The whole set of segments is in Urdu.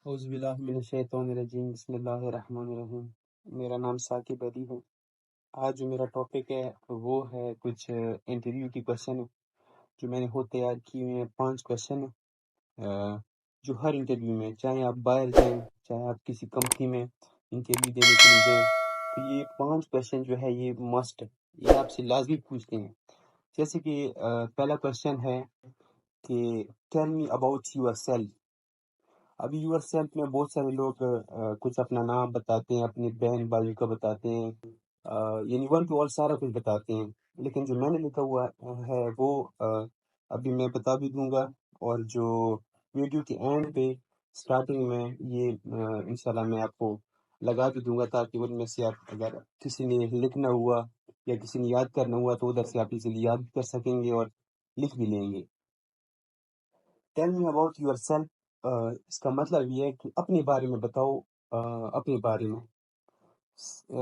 اعوذ باللہ من الشیطان الرجیم بسم اللہ الرحمن الرحیم۔ میرا نام ثاقب علی ہے۔ آج جو میرا ٹاپک ہے وہ ہے کچھ انٹرویو کی کوشچن جو میں نے خود تیار کی ہوئے ہیں۔ 5 کوشچن جو ہر انٹرویو میں، چاہے آپ باہر جائیں، چاہے آپ کسی کمپنی میں انٹرویو دینے کے لیے جائیں، تو یہ 5 کوشچن جو ہے یہ مسٹ، یہ آپ سے لازمی پوچھتے ہیں۔ جیسے کہ پہلا کوشچن ہے کہ tell me about your self. ابھی یور سیلف میں بہت سارے لوگ کچھ اپنا نام بتاتے ہیں، اپنے بہن بھائیوں کا بتاتے ہیں، یعنی ون ٹو آل سارا کچھ بتاتے ہیں، لیکن جو میں نے لکھا ہوا ہے وہ ابھی میں بتا بھی دوں گا، اور جو ویڈیو کے اینڈ پہ سٹارٹنگ میں یہ انشاءاللہ میں آپ کو لگا بھی دوں گا، تاکہ ان میں سے آپ اگر کسی نے لکھنا ہوا یا کسی نے یاد کرنا ہوا تو ادھر سے آپ اسے یاد بھی کر سکیں گے اور لکھ بھی لیں گے۔ Tell me about yourself, اس کا مطلب یہ ہے کہ اپنے بارے میں بتاؤ، اپنے بارے میں،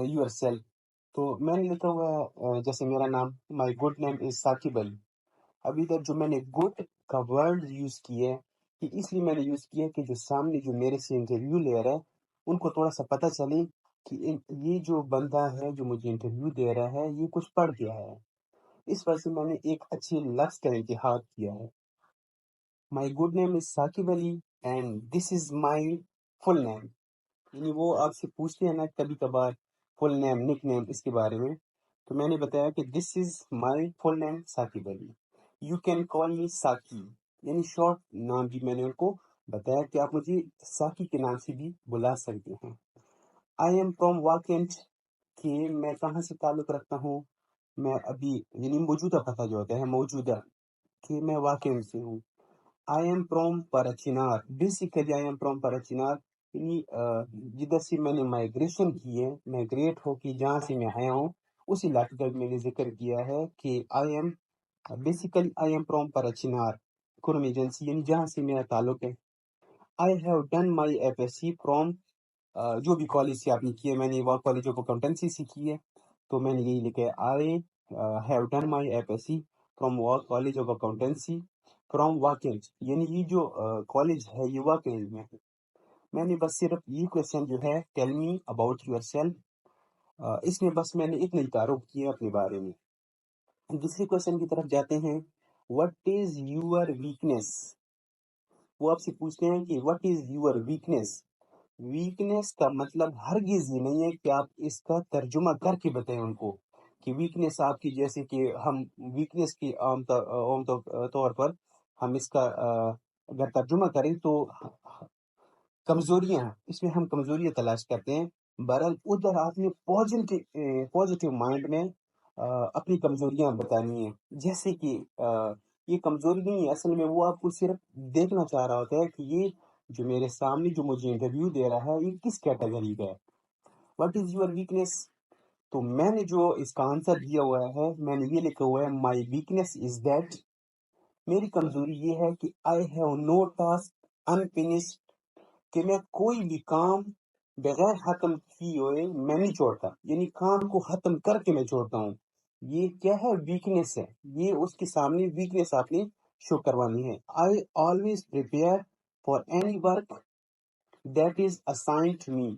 یور سیلف۔ تو میں نے لکھا ہوا ہے جیسے میرا نام، مائی گڈ نیم از ثاقب علی۔ ابھی تک جو میں نے گڈ کا ورڈ یوز کیا ہے، کہ اس لیے میں نے یوز کیا ہے کہ جو سامنے جو میرے سے انٹرویو لے رہا ہے ان کو تھوڑا سا پتہ چلے کہ یہ جو بندہ ہے جو مجھے انٹرویو دے رہا ہے یہ کچھ پڑھ گیا ہے۔ اس وجہ سے میں نے ایک اچھے لفظ کا انتخاب کیا ہے۔ My good name is Saqib Ali and this is my full name. یعنی وہ آپ سے پوچھتے ہیں نا کبھی کبھار فل نیم، نک نیم، اس کے بارے میں، تو میں نے بتایا کہ دس is my full name Saqib Ali, you can call می ساکی، یعنی شارٹ نام بھی میں نے ان کو بتایا کہ آپ مجھے ساکی کے نام سے بھی بلا سکتے ہیں۔ آئی ایم فرام واکنٹ، کہ میں کہاں سے تعلق رکھتا ہوں، میں ابھی یعنی موجودہ پتہ جو ہوتا ہے موجودہ، کہ میں واکنٹ سے ہوں۔ I am from Parachinar, basically I am from Parachinar, یعنی جدھر سے میں نے مائگریشن کی ہے، مائگریٹ ہو کے جہاں سے میں آیا ہوں اس علاقے کا میں نے ذکر کیا ہے کہ I am basically I am from Parachinar Kurram agency, یعنی جہاں سے میرا تعلق ہے۔ I have done my F S C from, جو بھی کالج سے آپ نے کی ہے، میں نے وہ کالج آف اکاؤنٹنسی سے کی ہے، تو میں نے یہی لکھا ہے I have done my F S C from college of accountancy from واکنج، یعنی یہ جو کالج ہے یہ واکنج میں ہے۔ میں نے بس صرف یہ کوشچن جو ہے tell me about yourself, اس میں بس میں نے اتنا ہی تعارف کیا اپنے بارے میں۔ دوسری کوشچن کی طرف جاتے ہیں، وٹ از یور ویکنیس۔ وہ آپ سے پوچھتے ہیں کہ what is your weakness. Weakness کا مطلب ہرگز یہ نہیں ہے کہ آپ اس کا ترجمہ کر کے بتائیں ان کو کہ ویکنیس آپ کی، جیسے کہ ہم ویکنیس کی عام طور پر ہم اس کا اگر ترجمہ کریں تو کمزوریاں، اس میں ہم کمزوریاں تلاش کرتے ہیں۔ بہرحال ادھر آپ نے پازیٹیو مائنڈ میں اپنی کمزوریاں بتانی ہیں، جیسے کہ یہ کمزوری نہیں ہے، اصل میں وہ آپ کو صرف دیکھنا چاہ رہا ہوتا ہے کہ یہ جو میرے سامنے جو مجھے انٹرویو دے رہا ہے یہ کس کیٹیگری کا ہے۔ واٹ از یور ویکنیس، تو میں نے جو اس کا آنسر دیا ہوا ہے میں نے یہ لکھا ہوا ہے، مائی ویکنیس از دیٹ، میری کمزوری یہ ہے کہ I have no task unfinished, کہ میں کوئی بھی کام بغیر ختم کیے ہوئے میں نہیں چھوڑتا، یعنی کام کو ختم کر کے میں چھوڑتا ہوں۔ یہ کیا ہے؟ ویکنیس ہے، یہ اس کے سامنے ویکنیس آپ نے شو کروانی ہے۔ I always prepare for any work that is assigned to me,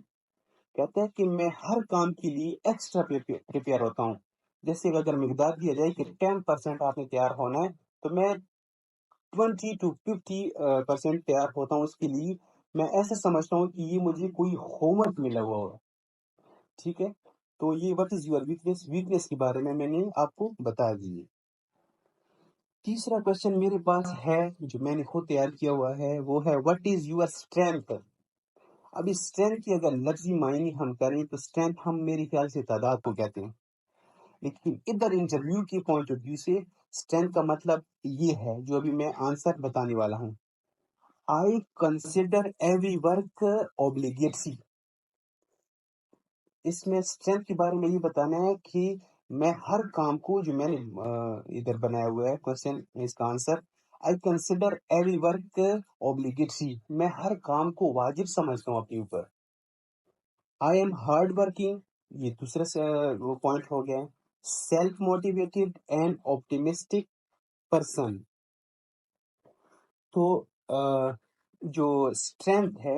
کہتا ہے کہ میں ہر کام کے لیے ایکسٹرا پریپیئر ہوتا ہوں۔ جیسے اگر مقدار دیا جائے کہ 10% آپ نے تیار ہونا ہے تو میں 20 to 50% تیار ہوتا ہوں اس کے لیے، میں ایسا سمجھتا ہوں کہ یہ مجھے کوئی ہوم ورک ملا ہوا ہو۔ ٹھیک ہے، تو یہ what is your weakness, weakness کے بارے میں نے آپ کو بتا دی۔ تیسرا کوشچن میرے پاس ہے جو میں نے خود تیار کیا ہوا ہے، وہ ہے وٹ از یور اسٹرینتھ۔ اب اس اسٹرینتھ کی اگر لفظی معنی ہم کریں تو اسٹرینتھ ہم میرے خیال سے تعداد کو کہتے ہیں، لیکن ادھر انٹرویو کے پوائنٹ آف ویو سے اسٹرینتھ کا مطلب یہ ہے جو ابھی میں آنسر بتانے والا ہوں۔ I consider every work obligatory, اس میں اسٹرینتھ کے بارے میں یہ بتانا ہے کہ میں ہر کام کو، جو میں نے ادھر بنایا ہوا ہے کوشچن، اس کا answer I consider every work obligatory, میں ہر کام کو واجب سمجھتا ہوں اپنے اوپر۔ آئی ایم ہارڈ ورکنگ، یہ دوسرا وہ پوائنٹ ہو گیا۔ Self motivated and optimistic person, تو جو اسٹرینتھ ہے